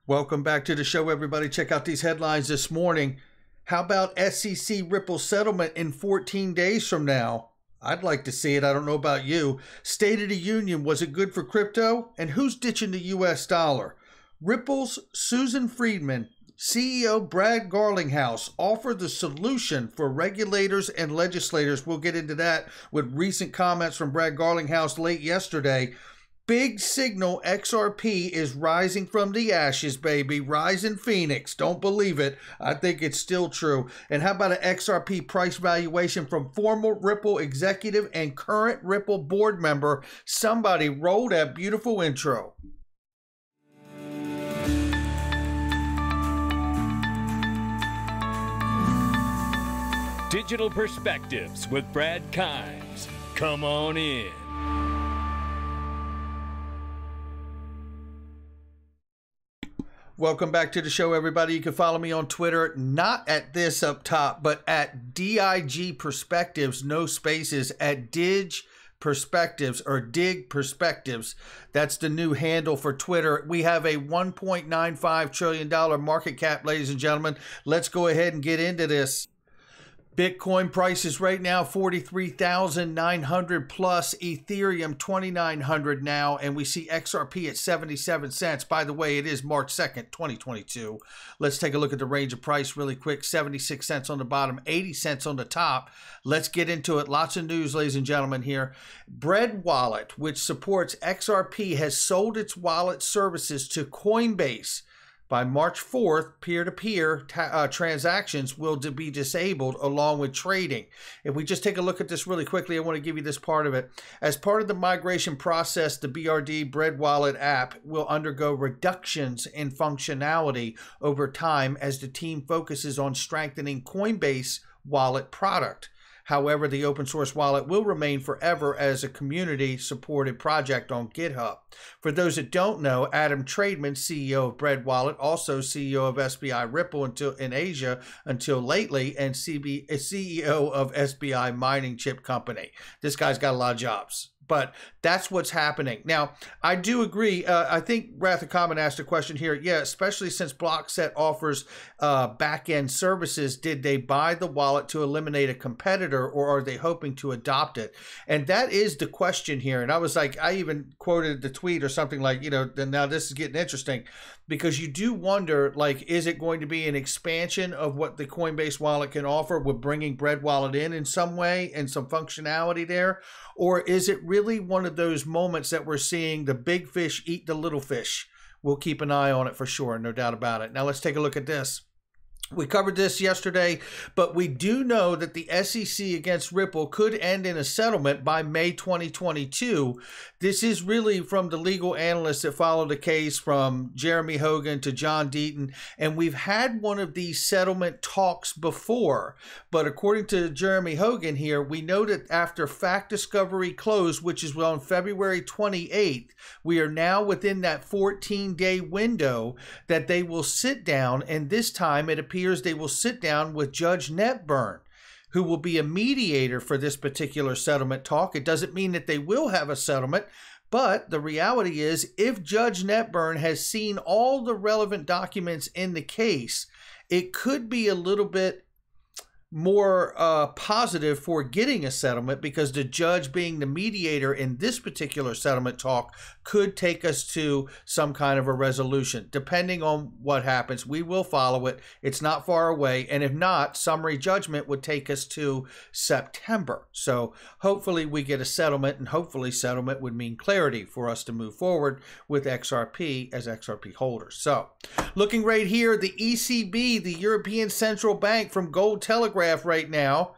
Welcome back to the show, everybody. Check out these headlines this morning. How about SEC Ripple settlement in 14 days from now? I'd like to see it. I don't know about you. State of the Union, was it good for crypto? And who's ditching the US dollar? Ripple's Susan Friedman, CEO Brad Garlinghouse offered the solution for regulators and legislators. We'll get into that with recent comments from Brad Garlinghouse late yesterday. Big signal, XRP is rising from the ashes, baby. Rising Phoenix. Don't believe it. I think it's still true. And how about an XRP price valuation from former Ripple executive and current Ripple board member? Somebody roll that beautiful intro. Digital Perspectives with Brad Kimes. Come on in. Welcome back to the show, everybody. You can follow me on Twitter, not at this up top, but at DIG Perspectives, no spaces, at Dig Perspectives or Dig Perspectives. That's the new handle for Twitter. We have a $1.95 trillion market cap, ladies and gentlemen. Let's go ahead and get into this. Bitcoin prices right now, 43,900 plus, Ethereum 2,900 now, and we see XRP at 77 cents. By the way, it is March 2nd, 2022. Let's take a look at the range of price really quick. 76 cents on the bottom, 80 cents on the top. Let's get into it. Lots of news, ladies and gentlemen, here. Bread Wallet, which supports XRP, has sold its wallet services to Coinbase. By March 4th, peer-to-peer transactions will be disabled along with trading. If we just take a look at this really quickly, I want to give you this part of it. As part of the migration process, the BRD Bread Wallet app will undergo reductions in functionality over time as the team focuses on strengthening Coinbase wallet product. However, the open source wallet will remain forever as a community-supported project on GitHub. For those that don't know, Adam Trademan, CEO of Bread Wallet, also CEO of SBI Ripple in Asia until lately, and CEO of SBI Mining Chip Company. This guy's got a lot of jobs. But that's what's happening. Now, I do agree. I think Wrath of Common asked a question here. Yeah, especially since Blockset offers back-end services, did they buy the wallet to eliminate a competitor, or are they hoping to adopt it? And that is the question here. And I was like, I even quoted the tweet or something like, you know, now this is getting interesting, because you do wonder, like, is it going to be an expansion of what the Coinbase wallet can offer with bringing Bread Wallet in some way and some functionality there? Or is it really one of those moments that we're seeing the big fish eat the little fish? We'll keep an eye on it for sure, no doubt about it. Now let's take a look at this. We covered this yesterday, but we do know that the SEC against Ripple could end in a settlement by May 2022. This is really from the legal analysts that follow the case, from Jeremy Hogan to John Deaton, and we've had one of these settlement talks before. But according to Jeremy Hogan here, we know that after fact discovery closed, which is on February 28th, we are now within that 14-day window that they will sit down, and this time it appears they will sit down with Judge Netburn, who will be a mediator for this particular settlement talk. It doesn't mean that they will have a settlement, but the reality is, if Judge Netburn has seen all the relevant documents in the case, it could be a little bit more positive for getting a settlement, because the judge being the mediator in this particular settlement talk could take us to some kind of a resolution. Depending on what happens, we will follow it. It's not far away, and if not, summary judgment would take us to September. So hopefully we get a settlement, and hopefully settlement would mean clarity for us to move forward with XRP as XRP holders. So looking right here, the ECB, the European Central Bank, from Gold Telegraph right now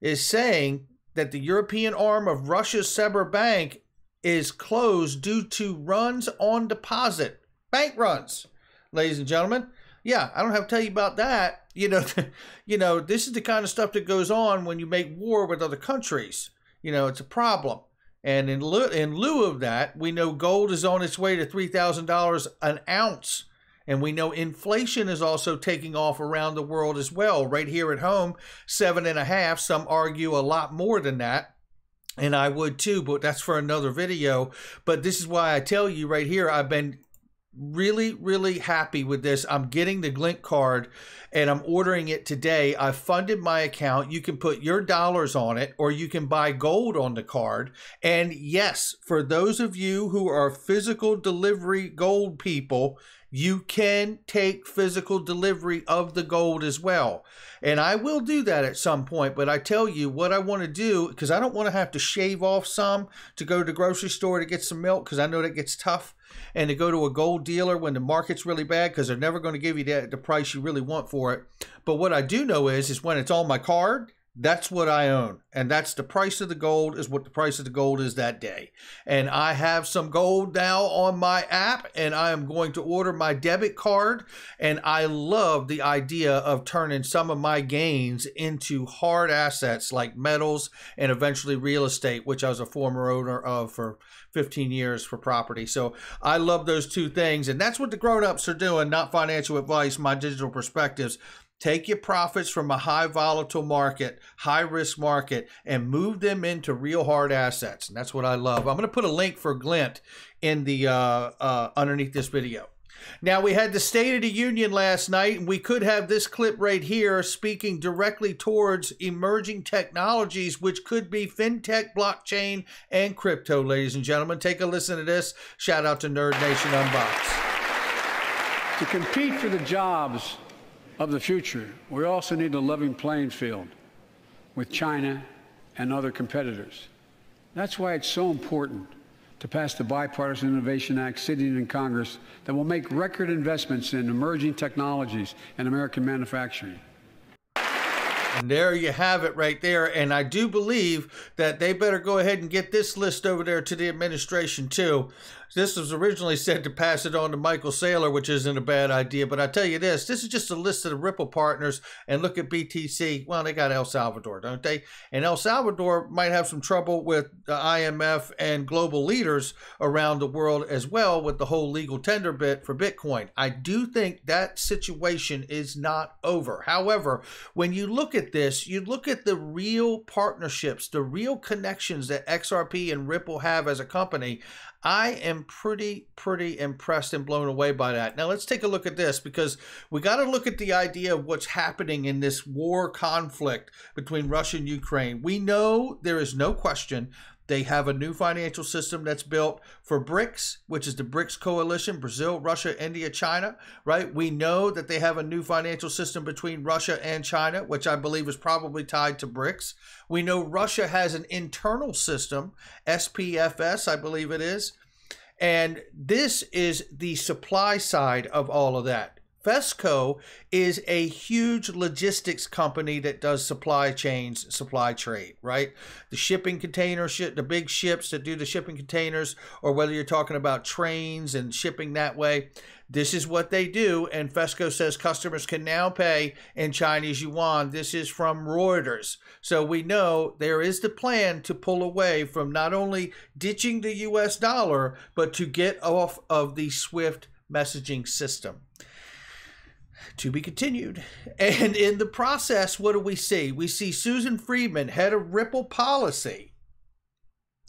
is saying that the European arm of Russia's Sberbank is closed due to runs on deposit. Bank runs, ladies and gentlemen. Yeah, I don't have to tell you about that. You know, this is the kind of stuff that goes on when you make war with other countries. You know, it's a problem. And in lieu of that, we know gold is on its way to $3,000 an ounce. And we know inflation is also taking off around the world as well. Right here at home, 7.5. Some argue a lot more than that. And I would too, but that's for another video. But this is why I tell you right here, I've been really, really happy with this. I'm getting the Glint card and I'm ordering it today. I funded my account. You can put your dollars on it or you can buy gold on the card. And yes, for those of you who are physical delivery gold people, you can take physical delivery of the gold as well. And I will do that at some point, but I tell you what I want to do, because I don't want to have to shave off some to go to the grocery store to get some milk, because I know that gets tough, and to go to a gold dealer when the market's really bad, because they're never going to give you the price you really want for it. But what I do know is when it's on my card, that's what I own. And that's the price of the gold, is what the price of the gold is that day. And I have some gold now on my app, and I am going to order my debit card. And I love the idea of turning some of my gains into hard assets like metals and eventually real estate, which I was a former owner of for 15 years for property. So I love those two things. And that's what the grown-ups are doing, not financial advice, my digital perspectives. Take your profits from a high volatile market, high risk market, and move them into real hard assets. And that's what I love. I'm going to put a link for Glint in the underneath this video. Now, we had the State of the Union last night, and we could have this clip right here speaking directly towards emerging technologies, which could be fintech, blockchain, and crypto, ladies and gentlemen. Take a listen to this. Shout out to Nerd Nation Unboxed. To compete for the jobs of the future, we also need a level playing field with China and other competitors. That's why it's so important to pass the Bipartisan Innovation Act sitting in Congress that will make record investments in emerging technologies and American manufacturing. And there you have it right there. And I do believe that they better go ahead and get this list over there to the administration too. This was originally said to pass it on to Michael Saylor, which isn't a bad idea. But I tell you this is just a list of the Ripple partners. And look at BTC. Well, they got El Salvador, don't they? And El Salvador might have some trouble with the IMF and global leaders around the world as well with the whole legal tender bit for Bitcoin. I do think that situation is not over. However, when you look at this, you look at the real partnerships, the real connections that XRP and Ripple have as a company. I am pretty impressed and blown away by that. Now, let's take a look at this, because we got to look at the idea of what's happening in this war conflict between Russia and Ukraine. We know there is no question they have a new financial system that's built for BRICS, which is the BRICS coalition, Brazil, Russia, India, China, right? We know that they have a new financial system between Russia and China, which I believe is probably tied to BRICS. We know Russia has an internal system, SPFS, I believe it is. And this is the supply side of all of that. Fesco is a huge logistics company that does supply chains, supply trade, right? The shipping container, the big ships that do the shipping containers, or whether you're talking about trains and shipping that way, this is what they do. And Fesco says customers can now pay in Chinese yuan. This is from Reuters. So we know there is the plan to pull away from not only ditching the US dollar, but to get off of the SWIFT messaging system. To be continued. And in the process, what do we see? We see Susan Friedman, head of Ripple policy.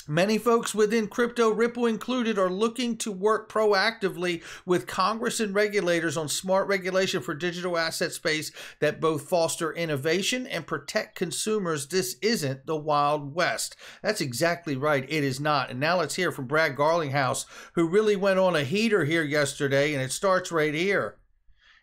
Many folks within crypto, Ripple included, are looking to work proactively with Congress and regulators on smart regulation for digital asset space that both foster innovation and protect consumers. This isn't the Wild West. That's exactly right. It is not. And now let's hear from Brad Garlinghouse, who really went on a heater here yesterday, and it starts right here.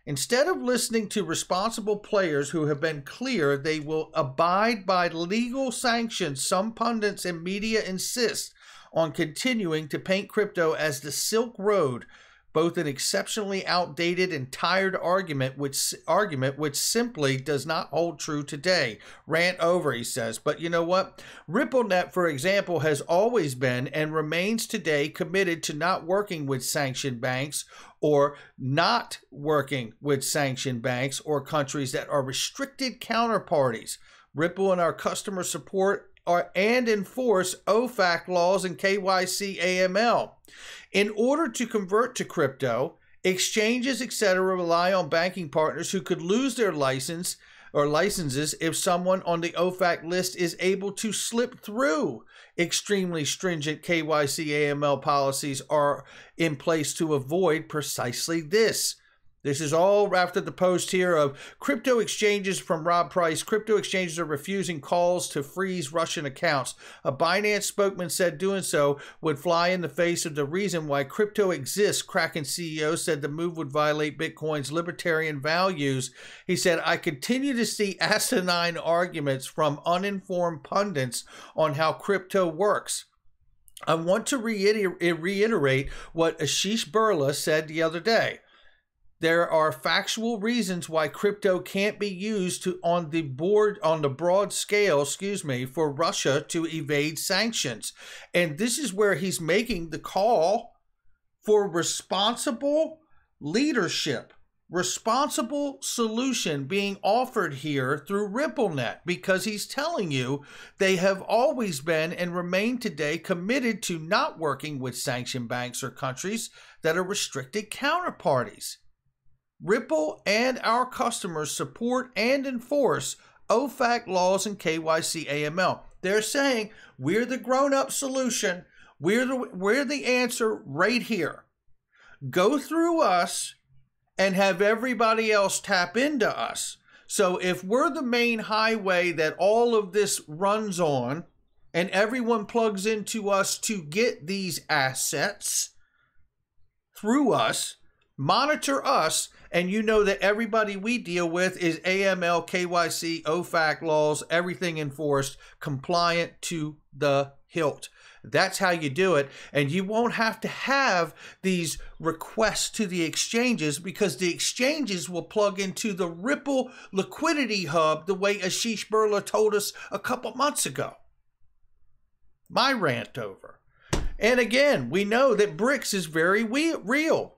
Instead of listening to responsible players who have been clear they will abide by legal sanctions, some pundits and media insist on continuing to paint crypto as the Silk Road, both an exceptionally outdated and tired argument which simply does not hold true today. Rant over, he says. But you know what? RippleNet, for example, has always been and remains today committed to not working with sanctioned banks or not working with sanctioned banks or countries that are restricted counterparties. Ripple and our customer support and enforce OFAC laws and KYC AML. In order to convert to crypto, exchanges, etc., rely on banking partners who could lose their license or licenses if someone on the OFAC list is able to slip through. Extremely stringent KYC AML policies are in place to avoid precisely this. This is all after the post here of crypto exchanges from Rob Price. Crypto exchanges are refusing calls to freeze Russian accounts. A Binance spokesman said doing so would fly in the face of the reason why crypto exists. Kraken CEO said the move would violate Bitcoin's libertarian values. He said, I continue to see asinine arguments from uninformed pundits on how crypto works. I want to reiterate what Ashish Birla said the other day. There are factual reasons why crypto can't be used on the broad scale, for Russia to evade sanctions. And this is where he's making the call for responsible leadership, responsible solution being offered here through RippleNet, because he's telling you they have always been and remain today committed to not working with sanctioned banks or countries that are restricted counterparties. Ripple and our customers support and enforce OFAC laws and KYC AML. They're saying we're the grown-up solution. We're the answer right here. Go through us and have everybody else tap into us. So if we're the main highway that all of this runs on and everyone plugs into us to get these assets through us, monitor us, and you know that everybody we deal with is AML, KYC, OFAC laws, everything enforced, compliant to the hilt. That's how you do it. And you won't have to have these requests to the exchanges, because the exchanges will plug into the Ripple liquidity hub the way Ashish Birla told us a couple months ago. My rant over. And again, we know that BRICS is very real.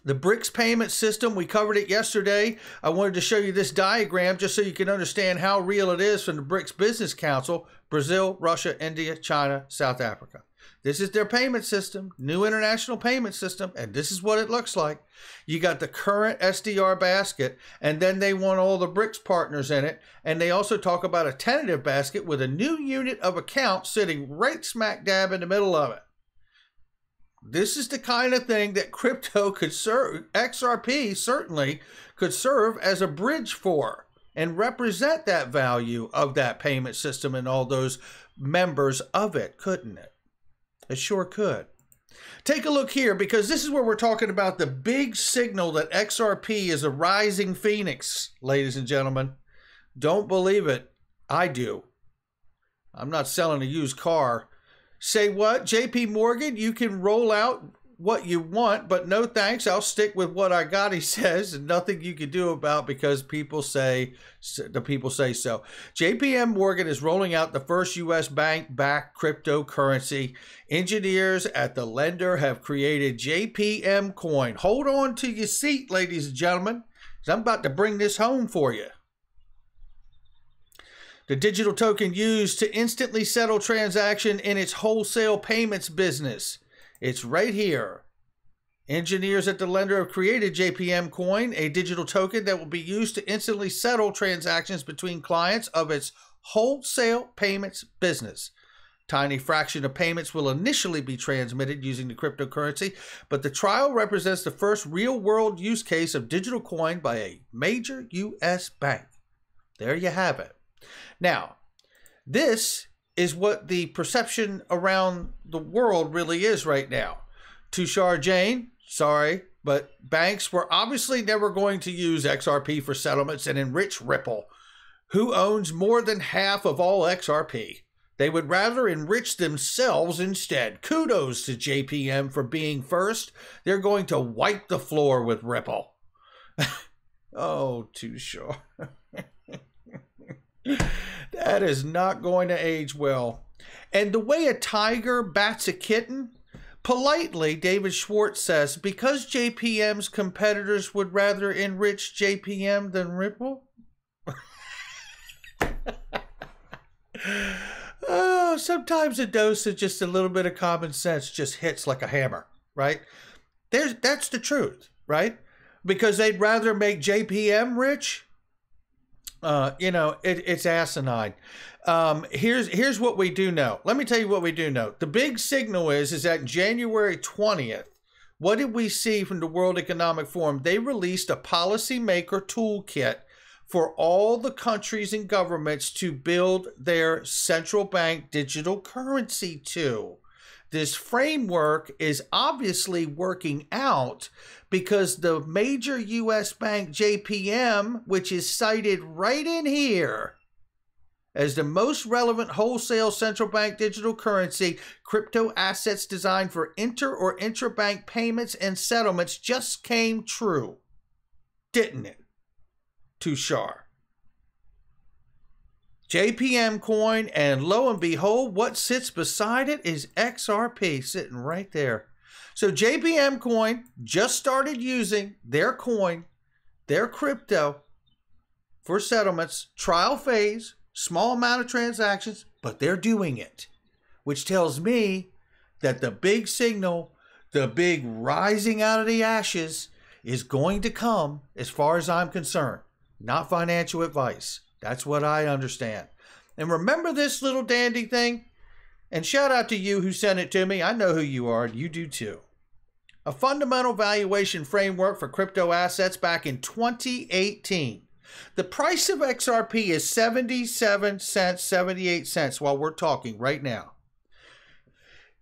The BRICS payment system, we covered it yesterday. I wanted to show you this diagram just so you can understand how real it is from the BRICS Business Council: Brazil, Russia, India, China, South Africa. This is their payment system, new international payment system, and this is what it looks like. You got the current SDR basket, and then they want all the BRICS partners in it, and they also talk about a tentative basket with a new unit of account sitting right smack dab in the middle of it. This is the kind of thing that crypto could serve, XRP certainly could serve as a bridge for and represent that value of that payment system and all those members of it, couldn't it? It sure could. Take a look here, because this is where we're talking about the big signal that XRP is a rising phoenix, ladies and gentlemen. Don't believe it. I do. I'm not selling a used car. Say what? JP Morgan, you can roll out what you want, but no thanks. I'll stick with what I got, he says, and nothing you can do about, because the people say so. JP Morgan is rolling out the first U.S. bank-backed cryptocurrency. Engineers at the lender have created JPM Coin. Hold on to your seat, ladies and gentlemen, because I'm about to bring this home for you. The digital token used to instantly settle transaction in its wholesale payments business. It's right here. Engineers at the lender have created JPM Coin, a digital token that will be used to instantly settle transactions between clients of its wholesale payments business. Tiny fraction of payments will initially be transmitted using the cryptocurrency, but the trial represents the first real-world use case of digital coin by a major U.S. bank. There you have it. Now, this is what the perception around the world really is right now. Tushar Jain, sorry, but banks were obviously never going to use XRP for settlements and enrich Ripple, who owns more than half of all XRP. They would rather enrich themselves instead. Kudos to JPM for being first. They're going to wipe the floor with Ripple. Oh, Tushar. That is not going to age well. And the way a tiger bats a kitten, politely, David Schwartz says, because JPM's competitors would rather enrich JPM than Ripple? Oh, sometimes a dose of just a little bit of common sense just hits like a hammer, right? That's the truth, right? Because they'd rather make JPM rich It's asinine. Here's what we do know. Let me tell you what we do know. The big signal is that January 20th, what did we see from the World Economic Forum? They released a policymaker toolkit for all the countries and governments to build their central bank digital currency to. This framework is obviously working out because the major U.S. bank JPM, which is cited right in here as the most relevant wholesale central bank digital currency, crypto assets designed for inter or intrabank payments and settlements, just came true. Didn't it? Tushar. JPM coin, and lo and behold, what sits beside it is XRP sitting right there. So JPM coin just started using their coin, their crypto for settlements, trial phase, small amount of transactions, but they're doing it, which tells me that the big signal, the big rising out of the ashes is going to come as far as I'm concerned. Not financial advice. That's what I understand. And remember this little dandy thing? And shout out to you who sent it to me. I know who you are. You do too. A fundamental valuation framework for crypto assets back in 2018. The price of XRP is 77 cents, 78 cents while we're talking right now.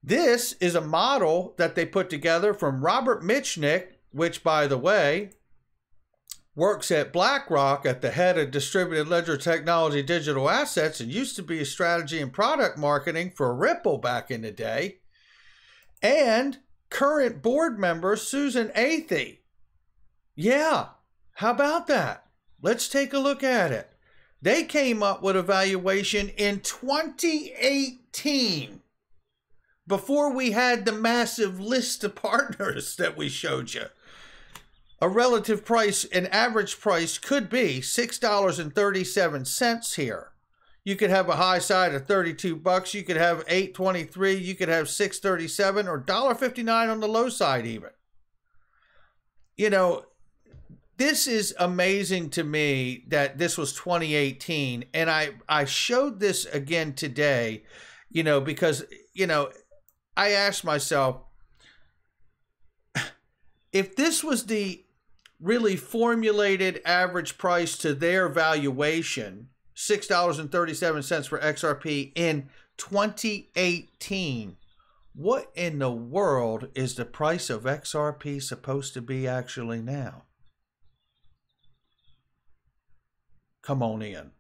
This is a model that they put together from Robert Mitchnick, which, by the way, works at BlackRock at the head of distributed ledger technology digital assets and used to be a strategy and product marketing for Ripple back in the day. And current board member Susan Athey. Yeah, how about that? Let's take a look at it. They came up with a valuation in 2018 before we had the massive list of partners that we showed you. A relative price, an average price could be $6.37 here. You could have a high side of $32. You could have $8.23. You could have $6.37 or $1.59 on the low side even. You know, this is amazing to me that this was 2018. And I showed this again today, you know, because, you know, I asked myself, if this was the really formulated average price to their valuation, $6.37 for XRP in 2018, what in the world is the price of XRP supposed to be actually now? Come on in.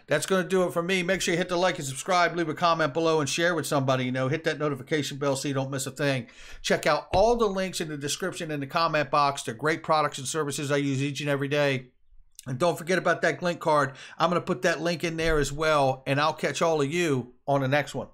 That's going to do it for me. Make sure you hit the like and subscribe, leave a comment below, and share with somebody you know. Hit that notification bell so you don't miss a thing. Check out all the links in the description and the comment box. They're great products and services I use each and every day. And don't forget about that link card. I'm going to put that link in there as well, and I'll catch all of you on the next one.